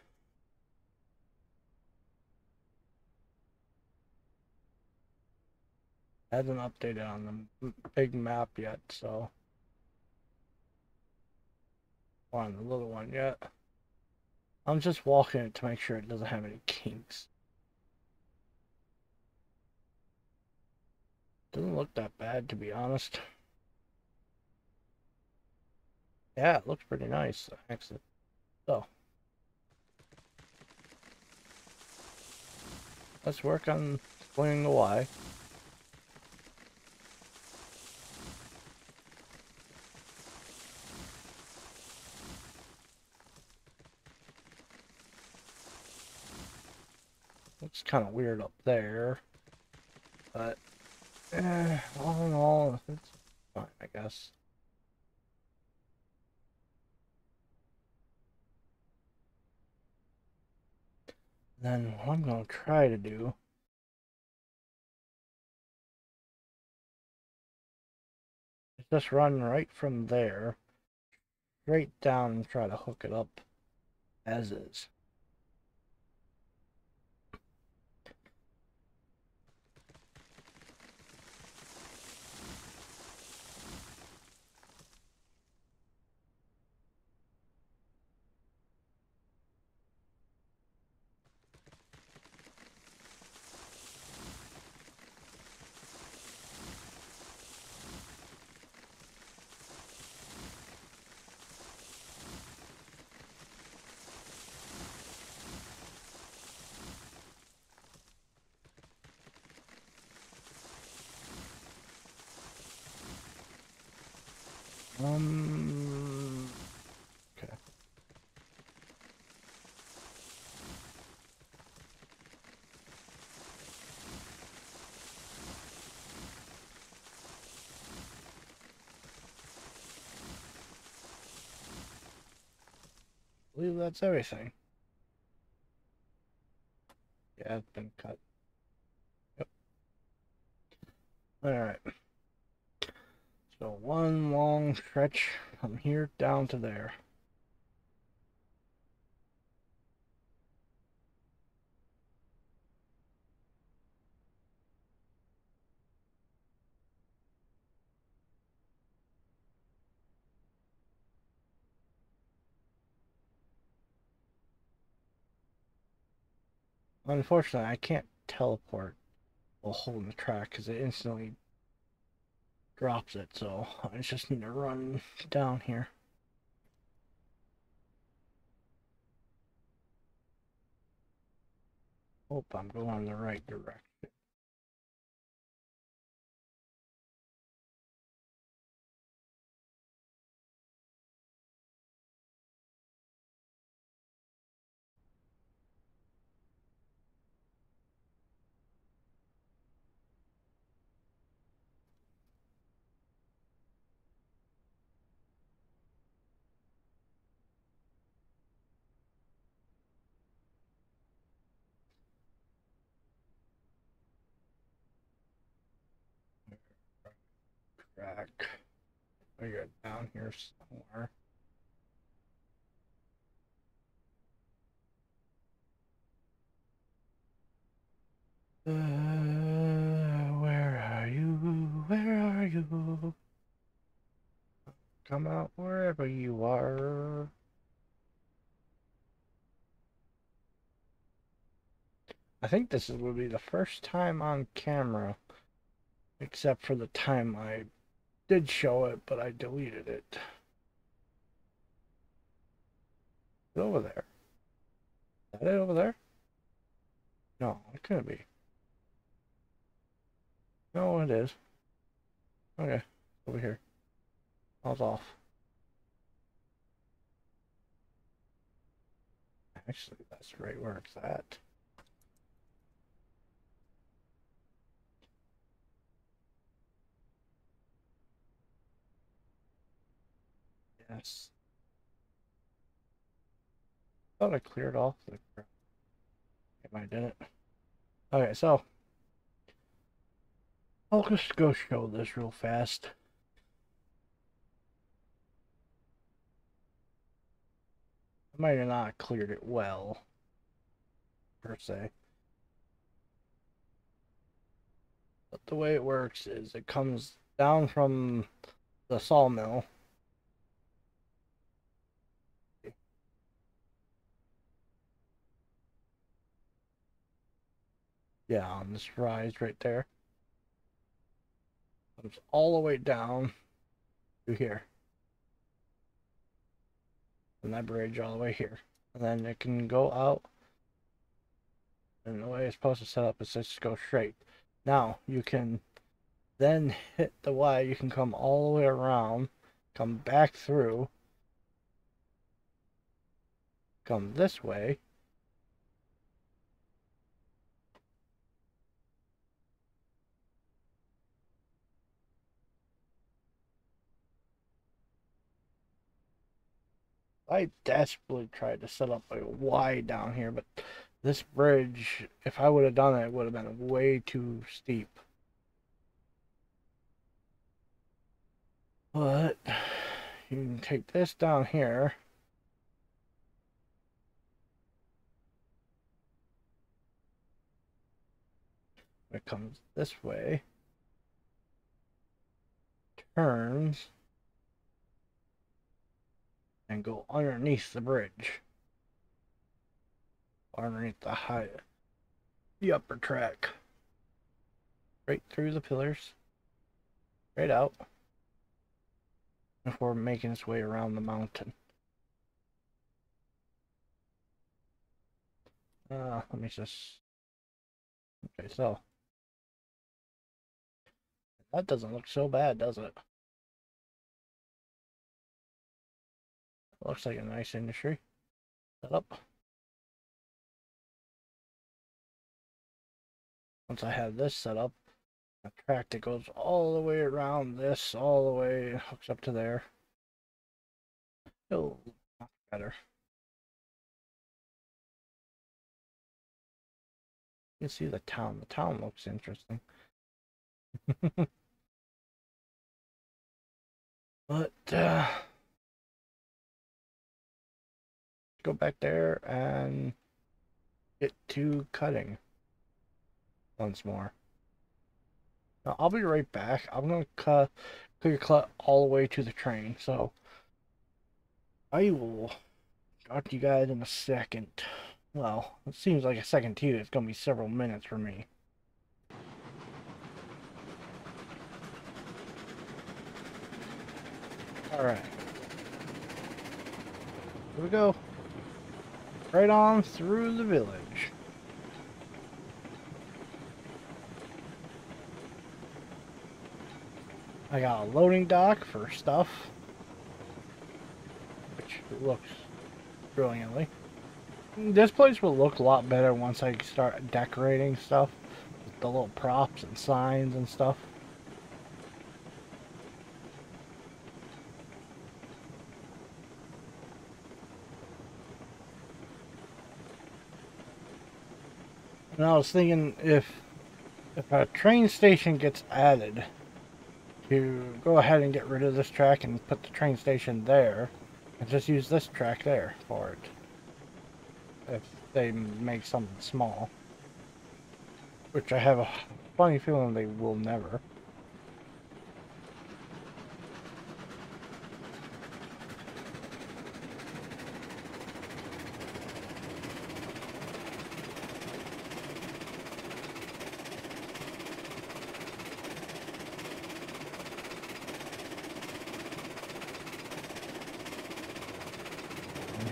hasn't updated on the big map yet, so or on the little one yet. I'm just walking it to make sure it doesn't have any kinks. Doesn't look that bad, to be honest. Yeah, it looks pretty nice, actually. So, let's work on explaining the Y. Looks kind of weird up there, but all in all, it's fine, I guess. Then what I'm going to try to do is just run right from there, straight down and try to hook it up as is. Okay. I believe that's everything. Yeah, it's been cut. Yep. Alright. So one long stretch from here down to there. Unfortunately, I can't teleport while holding the track because it instantly drops it, so I just need to run down here. Hope I'm going in the right direction. Track. I got down here somewhere. Where are you? Where are you? you. Come out wherever you are. I think this will be the first time on camera, except for the time I did show it, but I deleted it. It's over there. Is that it over there? No, it couldn't be. No, it is. Okay, over here. I was off. Actually, that's right where it's at. Yes. Thought I cleared off the crap. Maybe I didn't. Okay, so I'll just go show this real fast. I might have not cleared it well, per se. But the way it works is it comes down from the sawmill. Yeah, on this rise right there. Comes all the way down to here. And that bridge all the way here. And then it can go out. And the way it's supposed to set up is just go straight. Now, you can then hit the Y. You can come all the way around. Come back through. Come this way. I desperately tried to set up a Y down here, but this bridge, if I would have done it, it would have been way too steep. But you can take this down here. It comes this way. Turns. And go underneath the bridge. Underneath the upper track. Right through the pillars. Right out. Before making its way around the mountain. Let me just... Okay, so... That doesn't look so bad, does it? Looks like a nice industry setup. Once I have this set up, a track that goes all the way around this, all the way, hooks up to there. It'll look better. You can see the town. The town looks interesting. But, go back there and get to cutting once more. Now, I'll be right back. I'm going to clear cut all the way to the train, so I will talk to you guys in a second. Well, it seems like a second to you. It's going to be several minutes for me. Alright. Here we go. Right on through the village. I got a loading dock for stuff, which looks brilliantly. This place will look a lot better once I start decorating stuff with the little props and signs and stuff. And I was thinking if a train station gets added, to go ahead and get rid of this track and put the train station there, and just use this track there for it. If they make something small. Which I have a funny feeling they will never.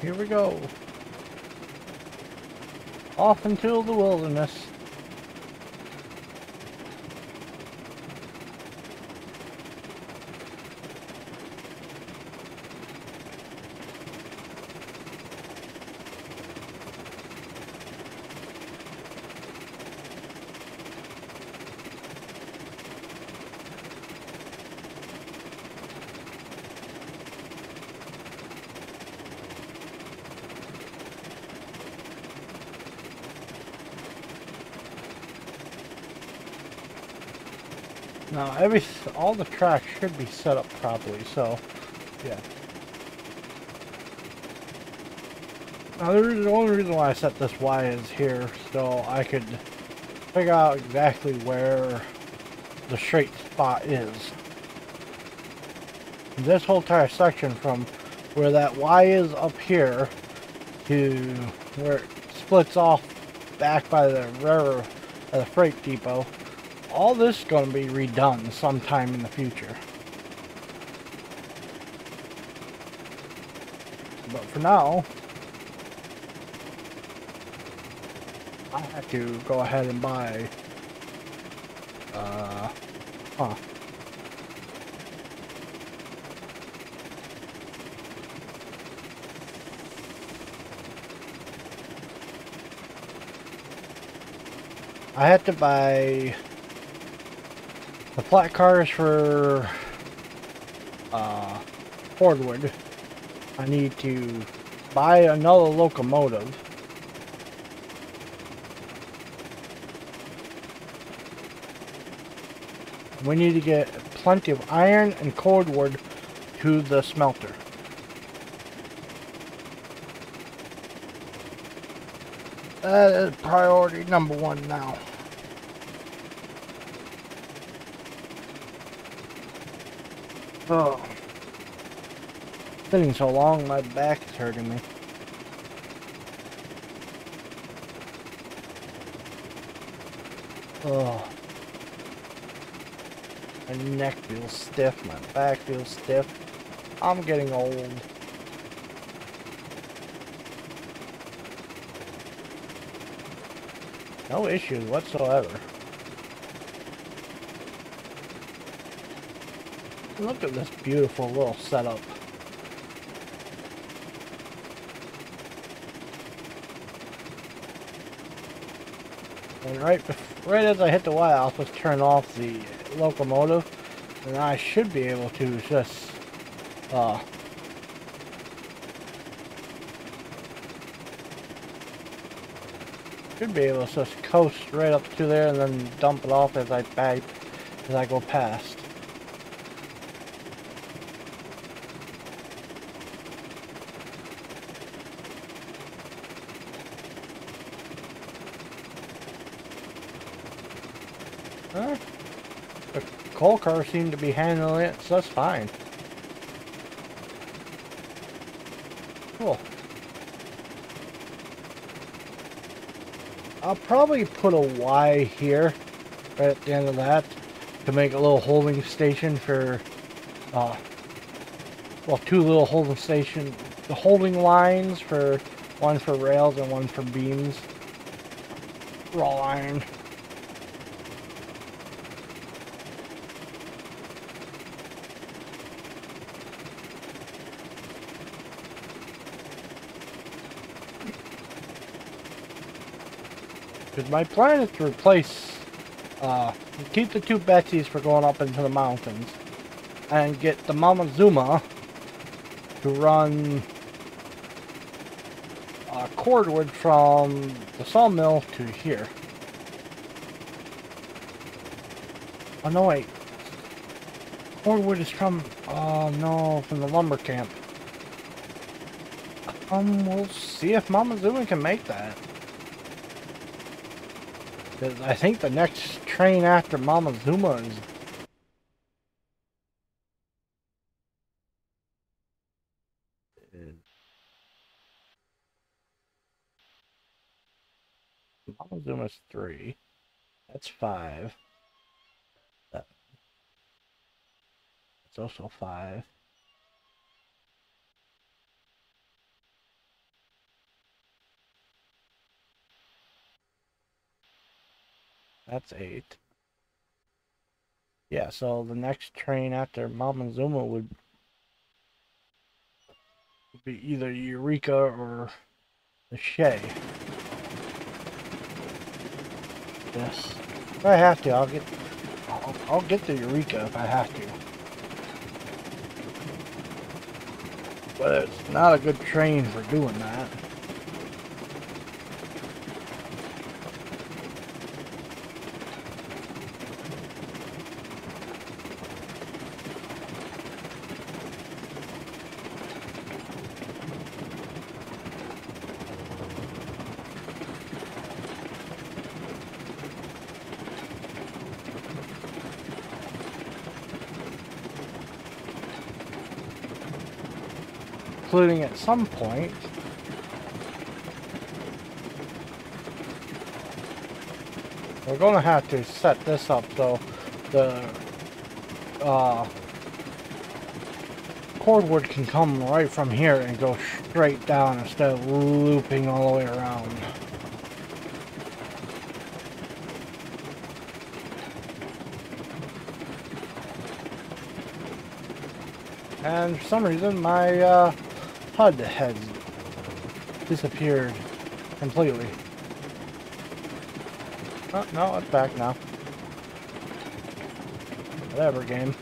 Here we go. Off into the wilderness. Now, all the tracks should be set up properly, so, yeah. Now, the only reason why I set this Y is here, so I could figure out exactly where the straight spot is. This whole entire section from where that Y is up here to where it splits off back by the railroad, the freight depot, all this is going to be redone sometime in the future. But for now, I have to go ahead and buy, I had to buy the flat cars for Fordwood. I need to buy another locomotive. We need to get plenty of iron and cordwood to the smelter. That is priority number one now. Oh. Sitting so long, my back is hurting me. Oh. My neck feels stiff, my back feels stiff. I'm getting old. No issues whatsoever. Look at this beautiful little setup. And right as I hit the Y, I'll just turn off the locomotive, and I should be able to just should be able to just coast right up to there and then dump it off as I go past. The coal car seemed to be handling it, so that's fine. Cool. I'll probably put a Y here, right at the end of that, to make a little holding station for, well, two little holding lines for, one for rails and one for beams. Raw iron. Because my plan is to replace, keep the two Betsy's for going up into the mountains, and get the Montezuma to run cordwood from the sawmill to here. Oh no, wait. Cordwood is from, oh no, from the lumber camp. We'll see if Montezuma can make that. Because I think the next train after Montezuma is Montezuma's 3. That's 5. That's also 5. That's 8. Yeah, so the next train after Montezuma would be either Eureka or the Shay. Yes. If I have to, I'll get the Eureka if I have to. But it's not a good train for doing that. Including at some point, we're going to have to set this up so the cordwood can come right from here and go straight down instead of looping all the way around. And for some reason my HUD has disappeared completely. Oh, no, it's back now. Whatever, game.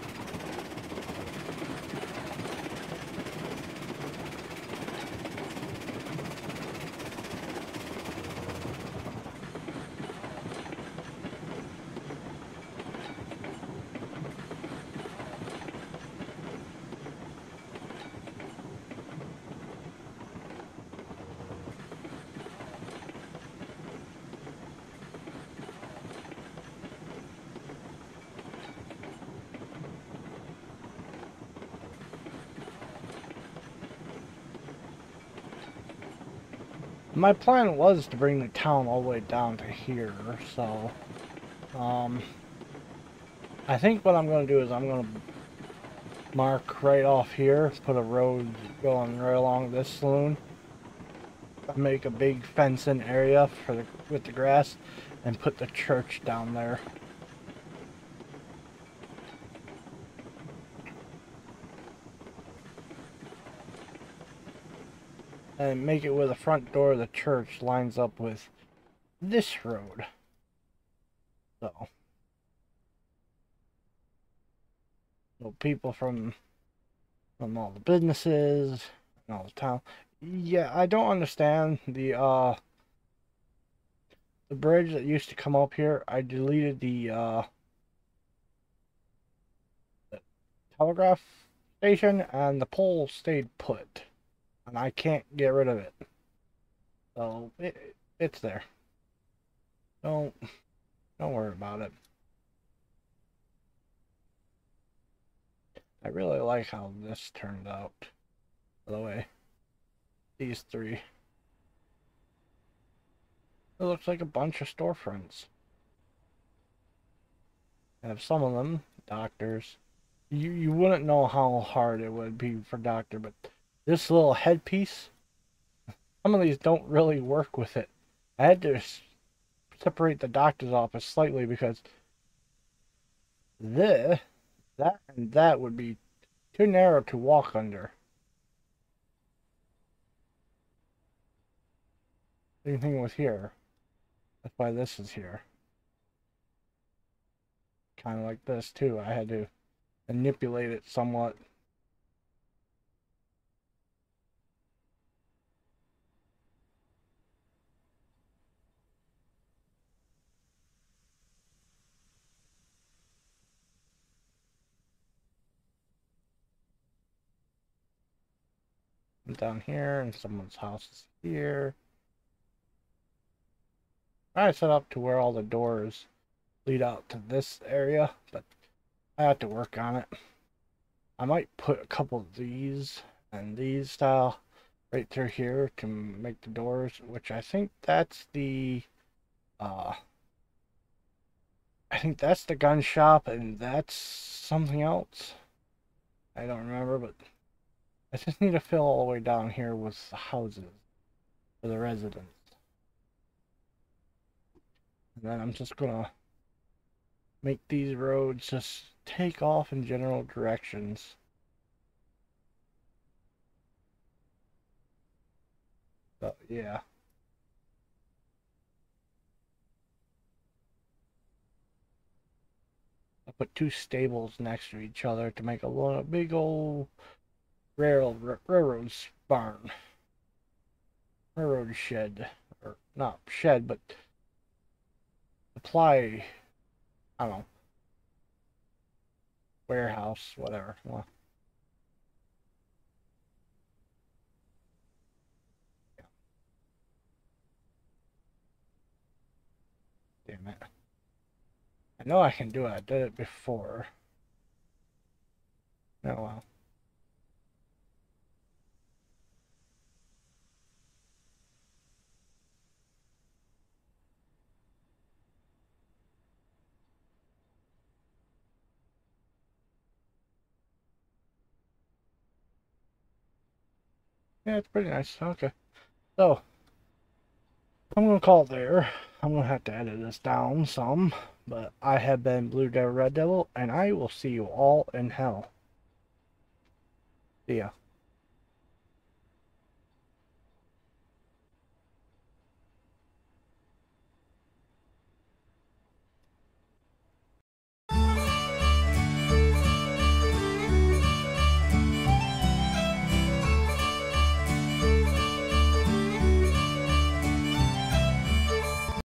My plan was to bring the town all the way down to here, so I think what I'm going to do is I'm going to mark right off here, put a road going right along this saloon, make a big fencing area for with the grass, and put the church down there. And make it where the front door of the church lines up with this road. So people from all the businesses and all the town. Yeah, I don't understand the bridge that used to come up here. I deleted the telegraph station and the pole stayed put. And I can't get rid of it. So it's there. Don't worry about it. I really like how this turned out. By the way, these three. It looks like a bunch of storefronts. I have some of them doctors. You wouldn't know how hard it would be for doctor, but this little headpiece, some of these don't really work with it. I had to separate the doctor's office slightly because that and that would be too narrow to walk under. Same thing with here. That's why this is here. Kind of like this too. I had to manipulate it somewhat. Down here, and someone's house is here. I set up to where all the doors lead out to this area, but I have to work on it. I might put a couple of these and these style right through here to make the doors, which I think that's the gun shop, and that's something else. I don't remember, but I just need to fill all the way down here with the houses for the residents. And then I'm just gonna make these roads just take off in general directions. But yeah. I put two stables next to each other to make a big old railroad barn. Railroad shed. Or not shed, but supply, I don't know, warehouse, whatever. Well, damn it. I know I can do it. I did it before. Oh well. Yeah, it's pretty nice. Okay. So, I'm going to call it there. I'm going to have to edit this down some. But I have been Blue Devil Red Devil, and I will see you all in hell. See ya.